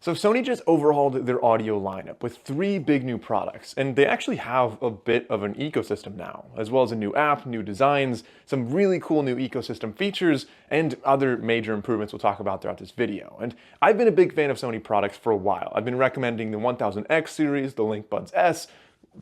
So Sony just overhauled their audio lineup with 3 big new products, and they actually have a bit of an ecosystem now, as well as a new app, new designs, some really cool new ecosystem features, and other major improvements we'll talk about throughout this video. And I've been a big fan of Sony products for a while. I've been recommending the 1000X series, the Linkbuds S,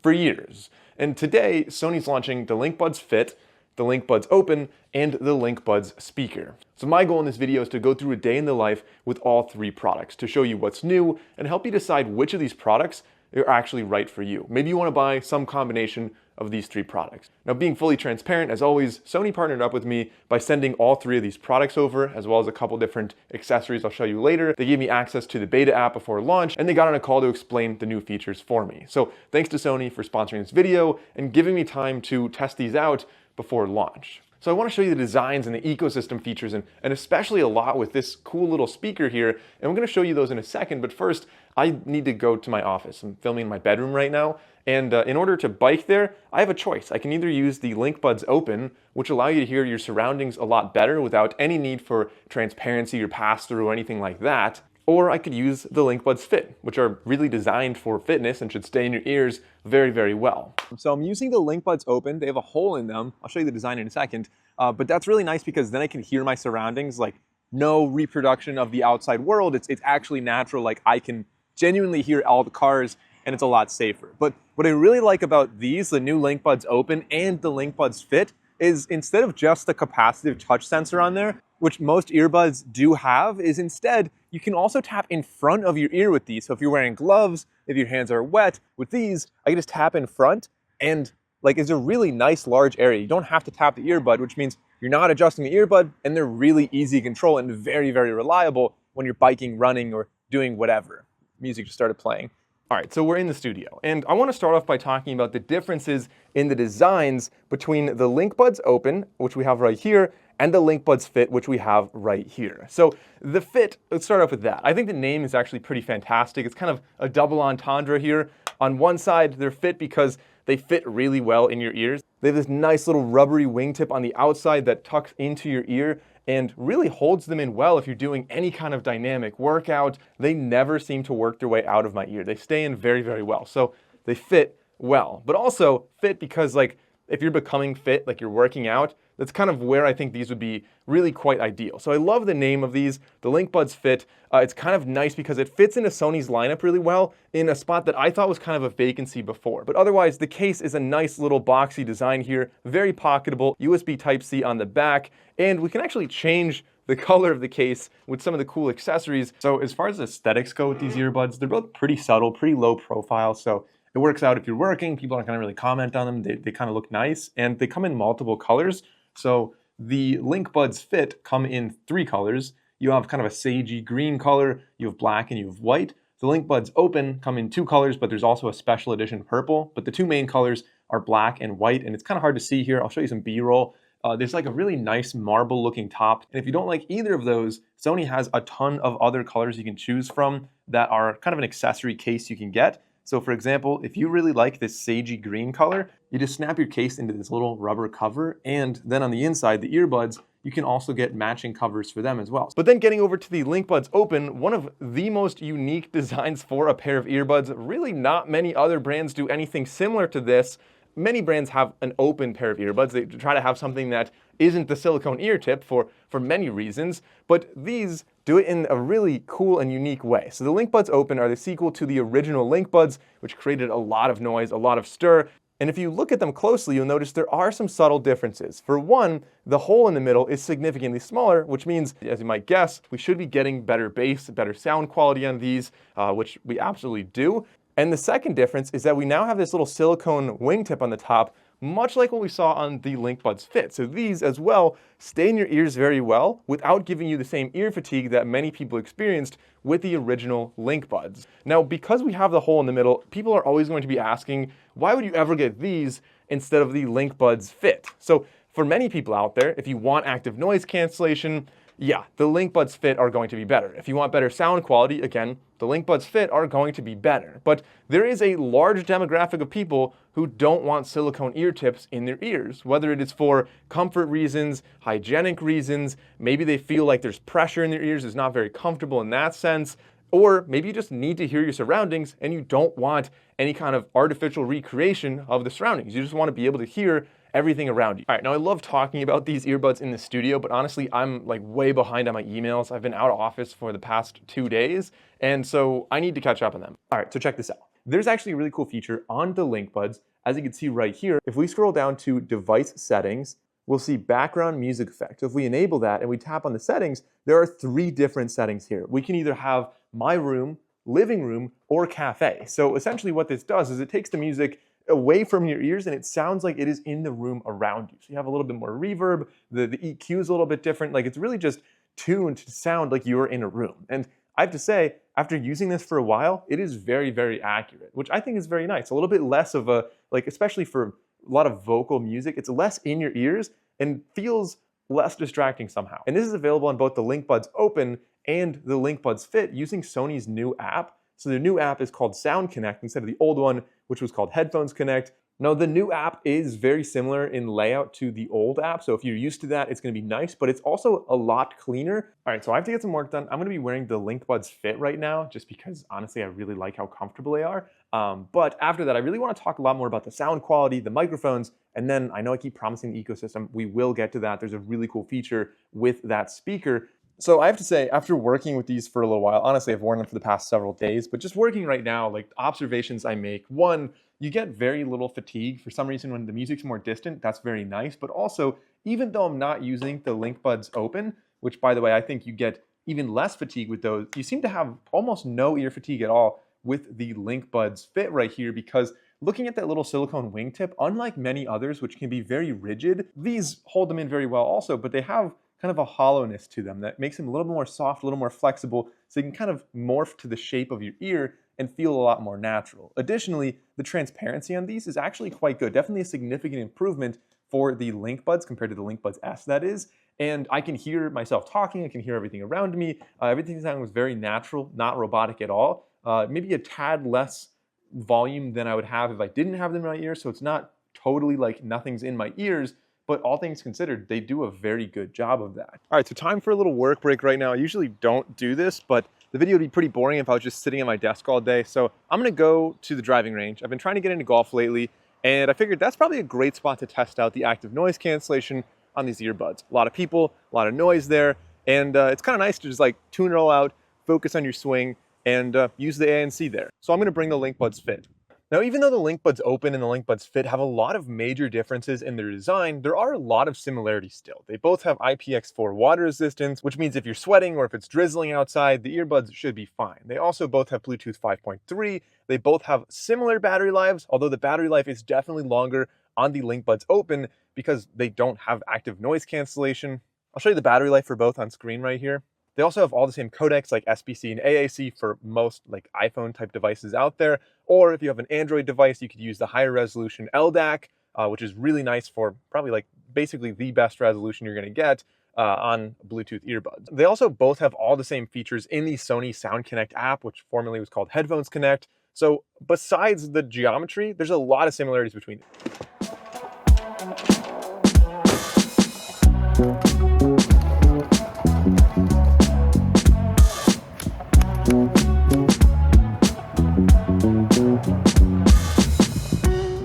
for years. And today, Sony's launching the Linkbuds Fit, the Linkbuds Open, and the Linkbuds Speaker. So my goal in this video is to go through a day in the life with all 3 products to show you what's new and help you decide which of these products are actually right for you. Maybe you want to buy some combination of these 3 products. Now, being fully transparent, as always, Sony partnered up with me by sending all 3 of these products over, as well as a couple different accessories I'll show you later. They gave me access to the beta app before launch, and they got on a call to explain the new features for me. So thanks to Sony for sponsoring this video and giving me time to test these out before launch. So I want to show you the designs and the ecosystem features and especially a lot with this cool little speaker here. And we're going to show you those in a second, but first I need to go to my office. I'm filming in my bedroom right now. And in order to bike there, I have a choice. I can either use the Linkbuds Open, which allow you to hear your surroundings a lot better without any need for transparency or pass-through or anything like that. Or I could use the Linkbuds Fit, which are really designed for fitness and should stay in your ears very, very well. So I'm using the Linkbuds Open. They have a hole in them. I'll show you the design in a second. But that's really nice because then I can hear my surroundings, like no reproduction of the outside world. It's actually natural. Like I can genuinely hear all the cars and it's a lot safer. But what I really like about these, the new Linkbuds Open and the Linkbuds Fit, is instead of just the capacitive touch sensor on there, which most earbuds do have, is instead you can also tap in front of your ear with these. So if you're wearing gloves, if your hands are wet, with these, I can just tap in front and like it's a really nice large area. You don't have to tap the earbud, which means you're not adjusting the earbud and they're really easy to control and very, very reliable when you're biking, running, or doing whatever. Music just started playing. All right, so we're in the studio, and I want to start off by talking about the differences in the designs between the Linkbuds Open, which we have right here, and the Linkbuds Fit, which we have right here. So the Fit, let's start off with that. I think the name is actually pretty fantastic. It's kind of a double entendre here. On one side, they're fit because they fit really well in your ears. They have this nice little rubbery wingtip on the outside that tucks into your ear and really holds them in well if you're doing any kind of dynamic workout. They never seem to work their way out of my ear. They stay in very, very well. So they fit well, but also fit because like if you're becoming fit, like you're working out, that's kind of where I think these would be really quite ideal. So I love the name of these, the Linkbuds Fit. It's kind of nice because it fits into Sony's lineup really well in a spot that I thought was kind of a vacancy before. But otherwise, the case is a nice little boxy design here, very pocketable, USB Type-C on the back, and we can actually change the color of the case with some of the cool accessories. So as far as aesthetics go with these earbuds, they're both pretty subtle, pretty low profile. So it works out if you're working. People aren't going to really comment on them. They kind of look nice, and they come in multiple colors. So the Linkbuds Fit come in 3 colors. You have kind of a sagey green color, you have black, and you have white. The Linkbuds Open come in 2 colors, but there's also a special edition purple. But the 2 main colors are black and white, and it's kind of hard to see here. I'll show you some B-roll. There's like a really nice marble looking top. And if you don't like either of those, Sony has a ton of other colors you can choose from that are kind of an accessory case you can get. So for example, if you really like this sagey green color, you just snap your case into this little rubber cover, and then on the inside, the earbuds, you can also get matching covers for them as well. But then getting over to the Linkbuds Open, one of the most unique designs for a pair of earbuds. Really not many other brands do anything similar to this. Many brands have an open pair of earbuds. They try to have something that isn't the silicone ear tip for many reasons, but these do it in a really cool and unique way. So the Linkbuds Open are the sequel to the original Linkbuds, which created a lot of noise, a lot of stir. And if you look at them closely, you'll notice there are some subtle differences. For one, the hole in the middle is significantly smaller, which means, as you might guess, we should be getting better bass, better sound quality on these, which we absolutely do. And the second difference is that we now have this little silicone wingtip on the top, much like what we saw on the Linkbuds Fit. So these as well stay in your ears very well without giving you the same ear fatigue that many people experienced with the original Linkbuds. Now, because we have the hole in the middle, people are always going to be asking, why would you ever get these instead of the Linkbuds Fit? So for many people out there, if you want active noise cancellation, yeah, the Linkbuds Fit are going to be better. If you want better sound quality, again, the Linkbuds Fit are going to be better. But there is a large demographic of people who don't want silicone ear tips in their ears, whether it is for comfort reasons, hygienic reasons, maybe they feel like there's pressure in their ears, it's not very comfortable in that sense. Or maybe you just need to hear your surroundings and you don't want any kind of artificial recreation of the surroundings. You just want to be able to hear everything around you. All right, now I love talking about these earbuds in the studio, but honestly, I'm like way behind on my emails. I've been out of office for the past 2 days, and so I need to catch up on them. All right, so check this out. There's actually a really cool feature on the Linkbuds, as you can see right here. If we scroll down to device settings, we'll see background music effect. So if we enable that and we tap on the settings, there are 3 different settings here. We can either have my room, living room, or cafe. So essentially what this does is it takes the music away from your ears and it sounds like it is in the room around you. So you have a little bit more reverb, the EQ is a little bit different, like it's really just tuned to sound like you're in a room. And I have to say, after using this for a while, it is very, very accurate, which I think is very nice. A little bit less of a, like especially for a lot of vocal music, it's less in your ears and feels less distracting somehow. And this is available on both the Linkbuds Open and the Linkbuds Fit using Sony's new app. So the new app is called Sound Connect instead of the old one, which was called Headphones Connect. Now the new app is very similar in layout to the old app. So if you're used to that, it's gonna be nice, but it's also a lot cleaner. All right, so I have to get some work done. I'm gonna be wearing the Linkbuds Fit right now, just because honestly, I really like how comfortable they are. But after that, I really wanna talk a lot more about the sound quality, the microphones, and then I know I keep promising the ecosystem. We will get to that. There's a really cool feature with that speaker. So I have to say, after working with these for a little while, honestly, I've worn them for the past several days, but just working right now, like observations I make, one, you get very little fatigue. For some reason, when the music's more distant, that's very nice. But also, even though I'm not using the Linkbuds Open, which by the way, I think you get even less fatigue with those, you seem to have almost no ear fatigue at all with the Linkbuds Fit right here, because looking at that little silicone wingtip, unlike many others, which can be very rigid, these hold them in very well also, but they have kind of a hollowness to them that makes them a little more soft, a little more flexible, so you can kind of morph to the shape of your ear and feel a lot more natural. Additionally, the transparency on these is actually quite good. Definitely a significant improvement for the Linkbuds compared to the Linkbuds S, that is. And I can hear myself talking, I can hear everything around me. Everything sounds very natural, not robotic at all. Maybe a tad less volume than I would have if I didn't have them in my ears, so it's not totally like nothing's in my ears, but all things considered, they do a very good job of that. All right, so time for a little work break right now. I usually don't do this, but the video would be pretty boring if I was just sitting at my desk all day. So I'm gonna go to the driving range. I've been trying to get into golf lately, and I figured that's probably a great spot to test out the active noise cancellation on these earbuds. A lot of people, a lot of noise there, and it's kind of nice to just like tune it all out, focus on your swing, and use the ANC there. So I'm gonna bring the Linkbuds Fit. Now, even though the Linkbuds Open and the Linkbuds Fit have a lot of major differences in their design, there are a lot of similarities still. They both have IPX4 water resistance, which means if you're sweating or if it's drizzling outside, the earbuds should be fine. They also both have Bluetooth 5.3. They both have similar battery lives, although the battery life is definitely longer on the Linkbuds Open because they don't have active noise cancellation. I'll show you the battery life for both on screen right here. They also have all the same codecs like SBC and AAC for most like iPhone type devices out there. Or if you have an Android device, you could use the higher resolution LDAC, which is really nice for probably like basically the best resolution you're gonna get on Bluetooth earbuds. They also both have all the same features in the Sony Sound Connect app, which formerly was called Headphones Connect. So besides the geometry, there's a lot of similarities between them.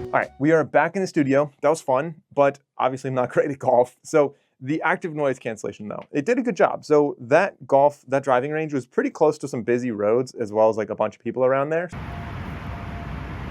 All right, we are back in the studio. That was fun, but obviously I'm not great at golf. So the active noise cancellation though, it did a good job. So that driving range was pretty close to some busy roads as well as like a bunch of people around there.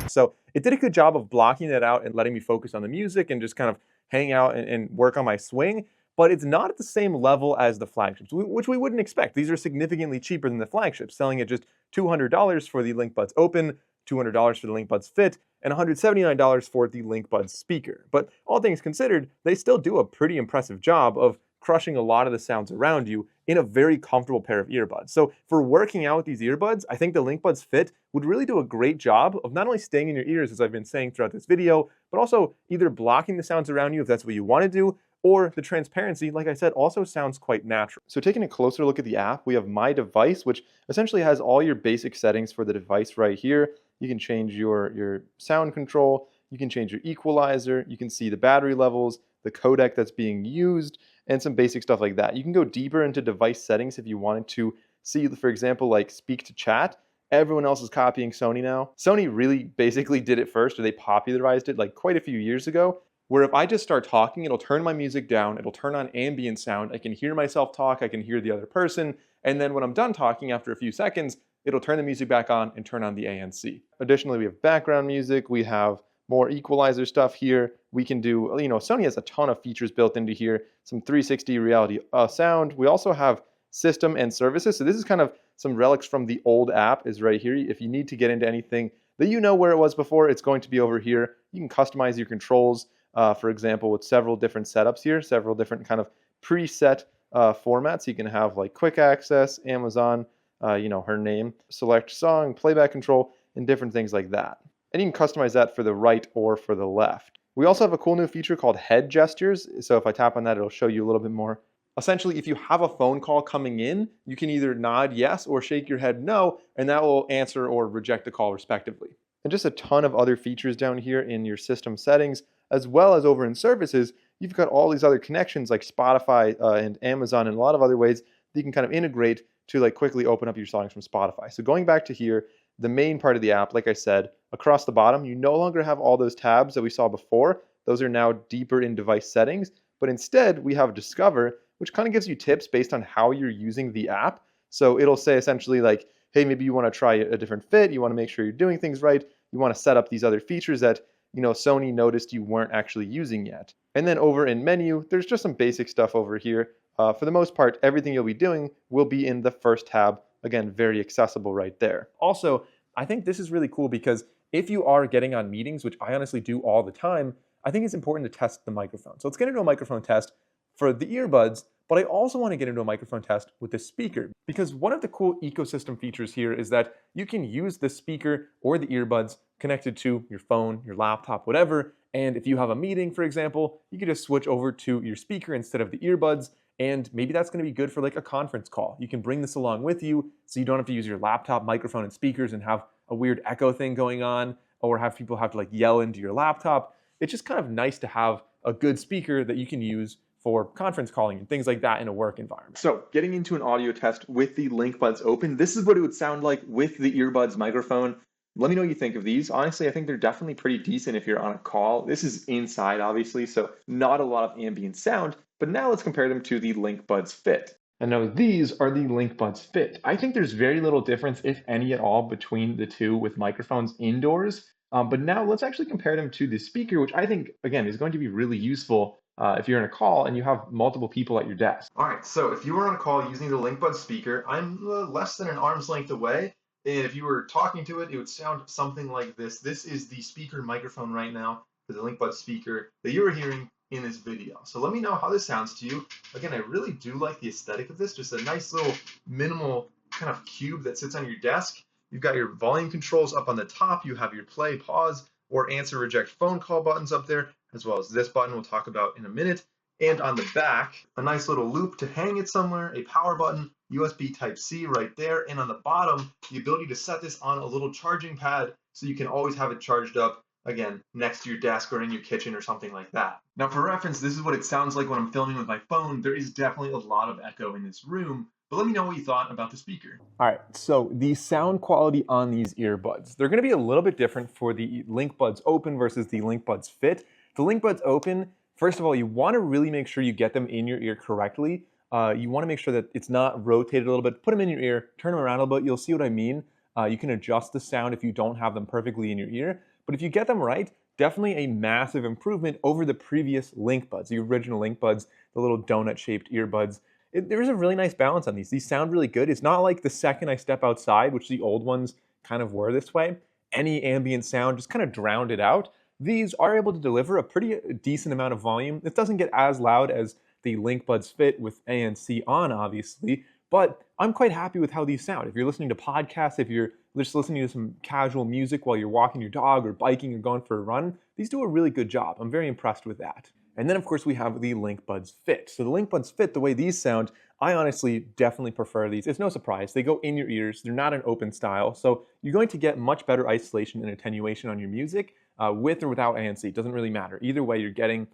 So it did a good job of blocking that out and letting me focus on the music and just kind of hang out and work on my swing. But it's not at the same level as the flagships, which we wouldn't expect. These are significantly cheaper than the flagships, selling at just $200 for the Linkbuds Open, $200 for the Linkbuds Fit, and $179 for the Linkbuds speaker. But all things considered, they still do a pretty impressive job of crushing a lot of the sounds around you in a very comfortable pair of earbuds. So for working out with these earbuds, I think the Linkbuds Fit would really do a great job of not only staying in your ears, as I've been saying throughout this video, but also either blocking the sounds around you if that's what you want to do, or the transparency, like I said, also sounds quite natural. So taking a closer look at the app, we have My Device, which essentially has all your basic settings for the device right here. You can change your sound control, you can change your equalizer, you can see the battery levels, the codec that's being used, and some basic stuff like that. You can go deeper into device settings if you wanted to see, for example, like speak to chat, everyone else is copying Sony now. Sony really basically did it first, or they popularized it like quite a few years ago, where if I just start talking, it'll turn my music down, it'll turn on ambient sound, I can hear myself talk, I can hear the other person, and then when I'm done talking after a few seconds, it'll turn the music back on and turn on the ANC. Additionally, we have background music, we have more equalizer stuff here. We can do, Sony has a ton of features built into here, some 360 reality sound. We also have system and services. So this is kind of some relics from the old app is right here. If you need to get into anything that you know where it was before, it's going to be over here. You can customize your controls, for example, with several different setups here, several different kind of preset formats. You can have like quick access, Amazon, her name, select song, playback control, and different things like that. And you can customize that for the right or for the left. We also have a cool new feature called head gestures. So if I tap on that, it'll show you a little bit more. Essentially, if you have a phone call coming in, you can either nod yes or shake your head no, and that will answer or reject the call respectively. And just a ton of other features down here in your system settings, as well as over in services, you've got all these other connections like Spotify and Amazon and a lot of other ways that you can kind of integrate to like quickly open up your songs from Spotify. So going back to here, the main part of the app, like I said, across the bottom, you no longer have all those tabs that we saw before. Those are now deeper in device settings, but instead we have Discover, which kind of gives you tips based on how you're using the app. So it'll say essentially like, hey, maybe you want to try a different fit, you want to make sure you're doing things right, you want to set up these other features that Sony noticed you weren't actually using yet. And then over in menu, there's just some basic stuff over here. For the most part, everything you'll be doing will be in the first tab. Again, very accessible right there. Also, I think this is really cool because if you are getting on meetings, which I honestly do all the time, I think it's important to test the microphone. So let's get into a microphone test for the earbuds, but I also want to get into a microphone test with the speaker, because one of the cool ecosystem features here is that you can use the speaker or the earbuds connected to your phone, your laptop, whatever, and if you have a meeting, for example, you can just switch over to your speaker instead of the earbuds, and maybe that's going to be good for like a conference call. You can bring this along with you so you don't have to use your laptop microphone and speakers and have a weird echo thing going on, or have people have to like yell into your laptop. It's just kind of nice to have a good speaker that you can use for conference calling and things like that in a work environment. So getting into an audio test with the Linkbuds open, this is what it would sound like with the earbuds microphone. Let me know what you think of these. Honestly, I think they're definitely pretty decent if you're on a call. This is inside, obviously, so not a lot of ambient sound, but now let's compare them to the Linkbuds Fit. And now these are the Linkbuds Fit. I think there's very little difference, if any at all, between the two with microphones indoors. But now let's actually compare them to the speaker, which I think, again, is going to be really useful if you're in a call and you have multiple people at your desk. All right, so if you were on a call using the Linkbuds speaker, I'm less than an arm's length away. And if you were talking to it, it would sound something like this. This is the speaker microphone right now for the Linkbuds speaker that you were hearing in this video. So let me know how this sounds to you. Again, I really do like the aesthetic of this, just a nice little minimal kind of cube that sits on your desk. You've got your volume controls up on the top. You have your play, pause, or answer, reject phone call buttons up there, as well as this button we'll talk about in a minute. And on the back, a nice little loop to hang it somewhere, a power button, USB Type-C right there, and on the bottom, the ability to set this on a little charging pad so you can always have it charged up, again, next to your desk or in your kitchen or something like that. Now for reference, this is what it sounds like when I'm filming with my phone. There is definitely a lot of echo in this room, but let me know what you thought about the speaker. All right, so the sound quality on these earbuds, they're gonna be a little bit different for the Linkbuds Open versus the Linkbuds Fit. The Linkbuds Open, first of all, you wanna really make sure you get them in your ear correctly. You wanna make sure that it's not rotated a little bit. Put them in your ear, turn them around a little bit, you'll see what I mean. You can adjust the sound if you don't have them perfectly in your ear, but if you get them right, definitely a massive improvement over the previous Linkbuds, the original Linkbuds, the little donut-shaped earbuds. There's a really nice balance on these. These sound really good. It's not like the second I step outside, which the old ones kind of were this way, any ambient sound just kind of drowned it out. These are able to deliver a pretty decent amount of volume. It doesn't get as loud as the Linkbuds Fit with ANC on, obviously, but I'm quite happy with how these sound. If you're listening to podcasts, if you're just listening to some casual music while you're walking your dog or biking or going for a run, these do a really good job. I'm very impressed with that. And then of course we have the Linkbuds Fit. So the Linkbuds Fit, the way these sound, I honestly definitely prefer these. It's no surprise. They go in your ears. They're not an open style. So you're going to get much better isolation and attenuation on your music with or without ANC. It doesn't really matter. Either way, you're getting,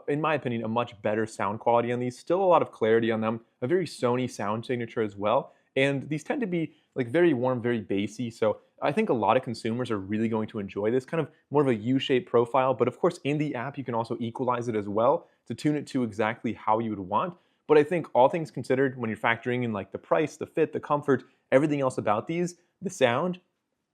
in my opinion, a much better sound quality on these. Still a lot of clarity on them, a very Sony sound signature as well. And these tend to be like very warm, very bassy. So I think a lot of consumers are really going to enjoy this kind of more of a U-shaped profile. But of course, in the app, you can also equalize it as well to tune it to exactly how you would want. But I think all things considered, when you're factoring in like the price, the fit, the comfort, everything else about these, the sound,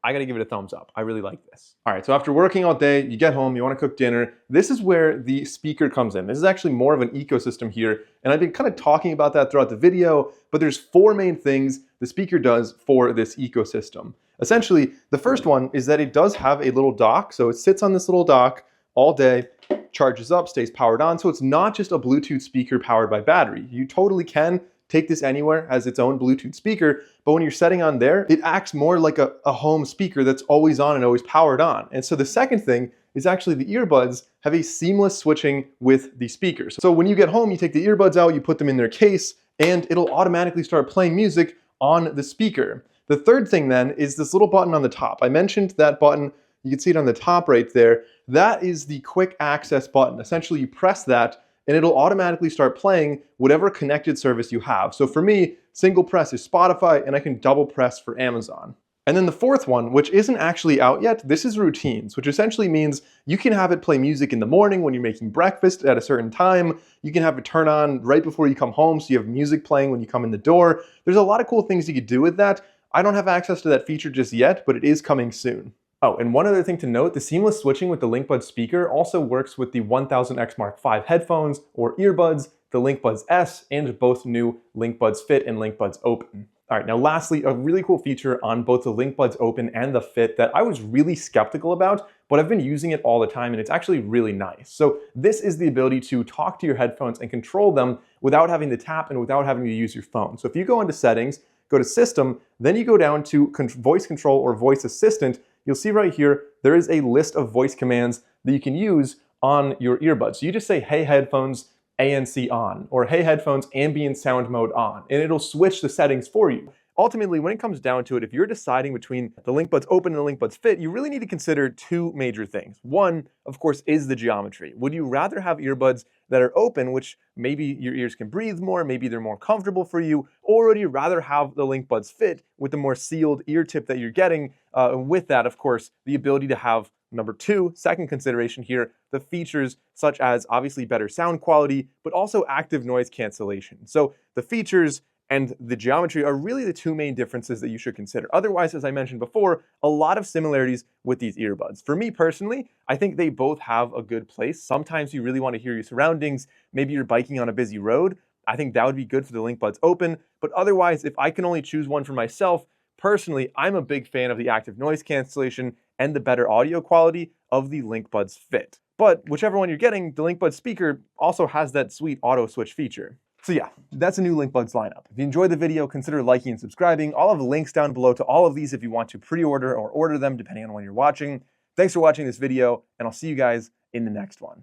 I gotta give it a thumbs up. I really like this. All right, so after working all day, you get home, you wanna cook dinner. This is where the speaker comes in. This is actually more of an ecosystem here, and I've been kind of talking about that throughout the video, but there's 4 main things the speaker does for this ecosystem. Essentially, the first one is that it does have a little dock, so it sits on this little dock all day, charges up, stays powered on, so it's not just a Bluetooth speaker powered by battery. You totally can take this anywhere as its own Bluetooth speaker, but when you're setting on there, it acts more like a home speaker that's always on and always powered on. And so the second thing is actually the earbuds have a seamless switching with the speakers. So when you get home, you take the earbuds out, you put them in their case, and it'll automatically start playing music on the speaker. The third thing then is this little button on the top. I mentioned that button, you can see it on the top right there. That is the quick access button. Essentially, you press that and it'll automatically start playing whatever connected service you have. So for me, single press is Spotify, and I can double press for Amazon. And then the fourth one, which isn't actually out yet, this is routines, which essentially means you can have it play music in the morning when you're making breakfast at a certain time. You can have it turn on right before you come home, so you have music playing when you come in the door. There's a lot of cool things you could do with that. I don't have access to that feature just yet, but it is coming soon. Oh, and one other thing to note, the seamless switching with the Linkbuds speaker also works with the 1000X Mark V headphones or earbuds, the Linkbuds S, and both new Linkbuds Fit and Linkbuds Open. All right, now lastly, a really cool feature on both the Linkbuds Open and the Fit that I was really skeptical about, but I've been using it all the time and it's actually really nice. So this is the ability to talk to your headphones and control them without having to tap and without having to use your phone. So if you go into settings, go to system, then you go down to voice control or voice assistant, you'll see right here, there is a list of voice commands that you can use on your earbuds. So you just say, hey headphones, ANC on, or hey headphones, ambient sound mode on, and it'll switch the settings for you. Ultimately, when it comes down to it, if you're deciding between the Linkbuds Open and the Linkbuds Fit, you really need to consider 2 major things. One, of course, is the geometry. Would you rather have earbuds that are open, which maybe your ears can breathe more, maybe they're more comfortable for you, or would you rather have the Linkbuds Fit with the more sealed ear tip that you're getting? With that, of course, the ability to have number 2, second consideration here, the features such as obviously better sound quality, but also active noise cancellation. So the features and the geometry are really the 2 main differences that you should consider. Otherwise, as I mentioned before, a lot of similarities with these earbuds. For me personally, I think they both have a good place. Sometimes you really want to hear your surroundings. Maybe you're biking on a busy road. I think that would be good for the Linkbuds Open. But otherwise, if I can only choose one for myself, personally, I'm a big fan of the active noise cancellation and the better audio quality of the Linkbuds Fit. But whichever one you're getting, the Linkbuds speaker also has that sweet auto switch feature. So yeah, that's a new Linkbuds lineup. If you enjoyed the video, consider liking and subscribing. I'll have the links down below to all of these if you want to pre-order or order them, depending on when you're watching. Thanks for watching this video, and I'll see you guys in the next one.